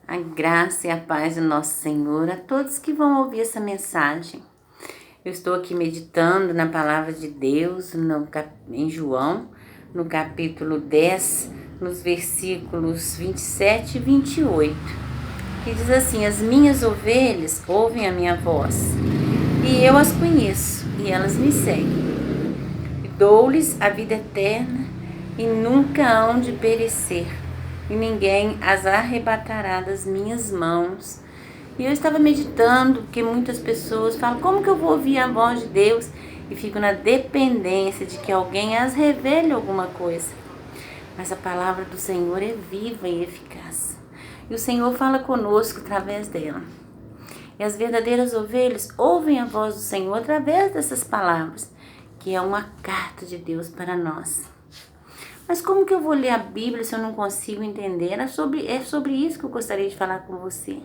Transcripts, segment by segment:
A graça e a paz do nosso Senhor a todos que vão ouvir essa mensagem. Eu estou aqui meditando na palavra de Deus em João, no capítulo 10, nos versículos 27 e 28, que diz assim: as minhas ovelhas ouvem a minha voz, e eu as conheço, e elas me seguem. E dou-lhes a vida eterna, e nunca hão de perecer, e ninguém as arrebatará das minhas mãos. E eu estava meditando, porque muitas pessoas falam: como que eu vou ouvir a voz de Deus? E fico na dependência de que alguém as revele alguma coisa. Mas a palavra do Senhor é viva e eficaz, e o Senhor fala conosco através dela. E as verdadeiras ovelhas ouvem a voz do Senhor através dessas palavras, que é uma carta de Deus para nós. Mas como que eu vou ler a Bíblia se eu não consigo entender? É sobre isso que eu gostaria de falar com você.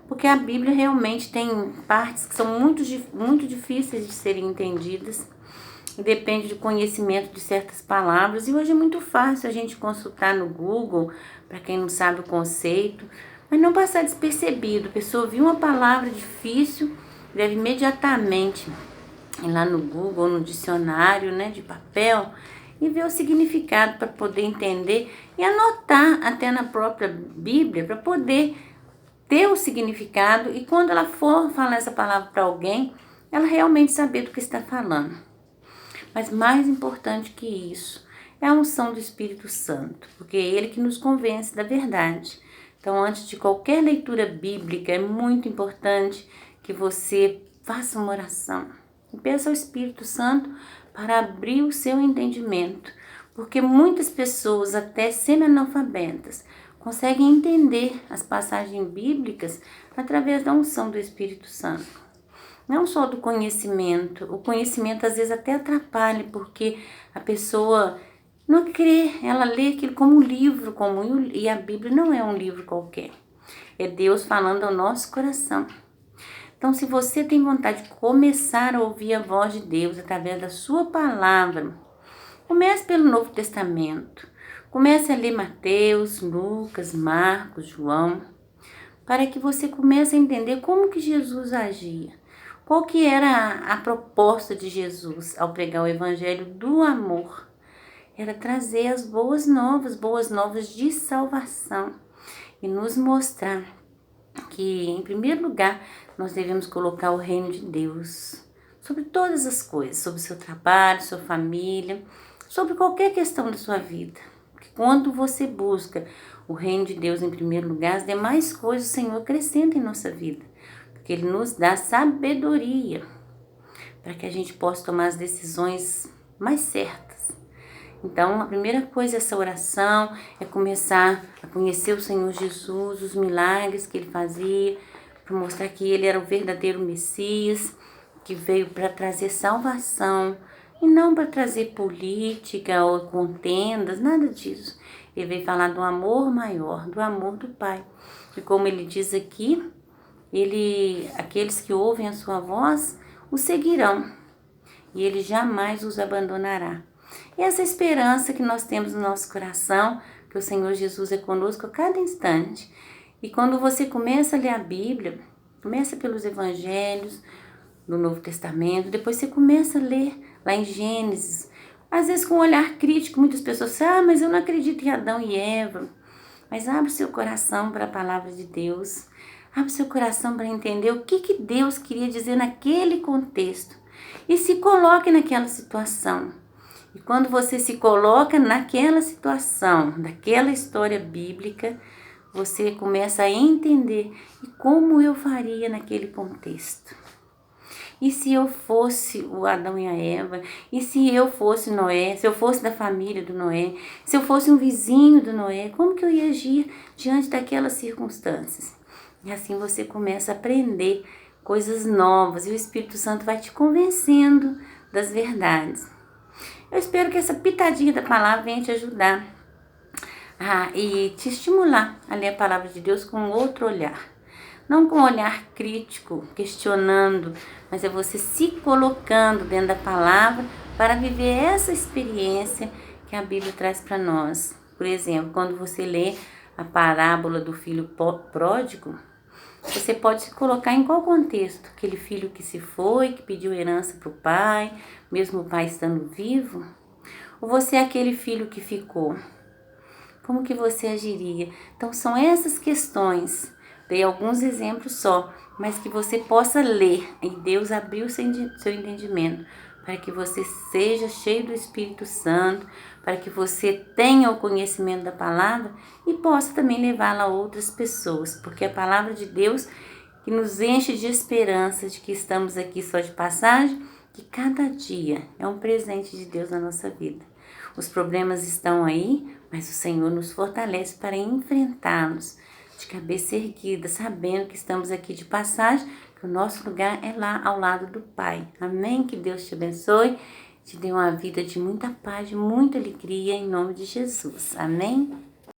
Porque a Bíblia realmente tem partes que são muito difíceis de serem entendidas. E depende do conhecimento de certas palavras. E hoje é muito fácil a gente consultar no Google, para quem não sabe o conceito, mas não passar despercebido. A pessoa ouvir uma palavra difícil, deve imediatamente ir lá no Google, no dicionário, de papel, e ver o significado para poder entender e anotar até na própria Bíblia para poder ter o significado, e quando ela for falar essa palavra para alguém, ela realmente saber do que está falando. Mas mais importante que isso é a unção do Espírito Santo, porque é Ele que nos convence da verdade. Então, antes de qualquer leitura bíblica, é muito importante que você faça uma oração e peça ao Espírito Santo para abrir o seu entendimento, porque muitas pessoas, até semi-analfabetas, conseguem entender as passagens bíblicas através da unção do Espírito Santo. Não só do conhecimento, o conhecimento às vezes até atrapalha, porque a pessoa não crê, ela lê aquilo como um livro comum, e a Bíblia não é um livro qualquer, é Deus falando ao nosso coração. Então, se você tem vontade de começar a ouvir a voz de Deus através da sua palavra, comece pelo Novo Testamento. Comece a ler Mateus, Lucas, Marcos, João, para que você comece a entender como que Jesus agia. Qual que era a proposta de Jesus ao pregar o evangelho do amor? Era trazer as boas novas de salvação, e nos mostrar que, em primeiro lugar, nós devemos colocar o reino de Deus sobre todas as coisas, sobre o seu trabalho, sua família, sobre qualquer questão da sua vida. Porque quando você busca o reino de Deus em primeiro lugar, as demais coisas o Senhor acrescenta em nossa vida, porque Ele nos dá sabedoria para que a gente possa tomar as decisões mais certas. Então, a primeira coisa dessa oração é começar a conhecer o Senhor Jesus, os milagres que Ele fazia, para mostrar que Ele era o verdadeiro Messias, que veio para trazer salvação, e não para trazer política ou contendas, nada disso. Ele veio falar do amor maior, do amor do Pai. E como Ele diz aqui, aqueles que ouvem a sua voz, o seguirão, e Ele jamais os abandonará. E essa esperança que nós temos no nosso coração, que o Senhor Jesus é conosco a cada instante. E quando você começa a ler a Bíblia, começa pelos Evangelhos do Novo Testamento, depois você começa a ler lá em Gênesis, às vezes com um olhar crítico. Muitas pessoas falam: mas eu não acredito em Adão e Eva. Mas abre o seu coração para a palavra de Deus, abre o seu coração para entender o que Deus queria dizer naquele contexto, e se coloque naquela situação. E quando você se coloca naquela situação, daquela história bíblica, você começa a entender: e como eu faria naquele contexto? E se eu fosse o Adão e a Eva? E se eu fosse Noé? Se eu fosse da família do Noé? Se eu fosse um vizinho do Noé? Como que eu ia agir diante daquelas circunstâncias? E assim você começa a aprender coisas novas, e o Espírito Santo vai te convencendo das verdades. Eu espero que essa pitadinha da palavra venha te ajudar e te estimular a ler a palavra de Deus com outro olhar. Não com um olhar crítico, questionando, mas é você se colocando dentro da palavra para viver essa experiência que a Bíblia traz para nós. Por exemplo, quando você lê a parábola do filho pródigo, você pode se colocar em qual contexto? Aquele filho que se foi, que pediu herança para o pai, mesmo o pai estando vivo? Ou você é aquele filho que ficou? Como que você agiria? Então são essas questões. Dei alguns exemplos só, mas que você possa ler e Deus abriu seu entendimento para que você seja cheio do Espírito Santo, para que você tenha o conhecimento da palavra e possa também levá-la a outras pessoas, porque a palavra de Deus que nos enche de esperança de que estamos aqui só de passagem, que cada dia é um presente de Deus na nossa vida. Os problemas estão aí, mas o Senhor nos fortalece para enfrentá-los de cabeça erguida, sabendo que estamos aqui de passagem, que o nosso lugar é lá ao lado do Pai. Amém? Que Deus te abençoe, te dê uma vida de muita paz, de muita alegria, em nome de Jesus. Amém?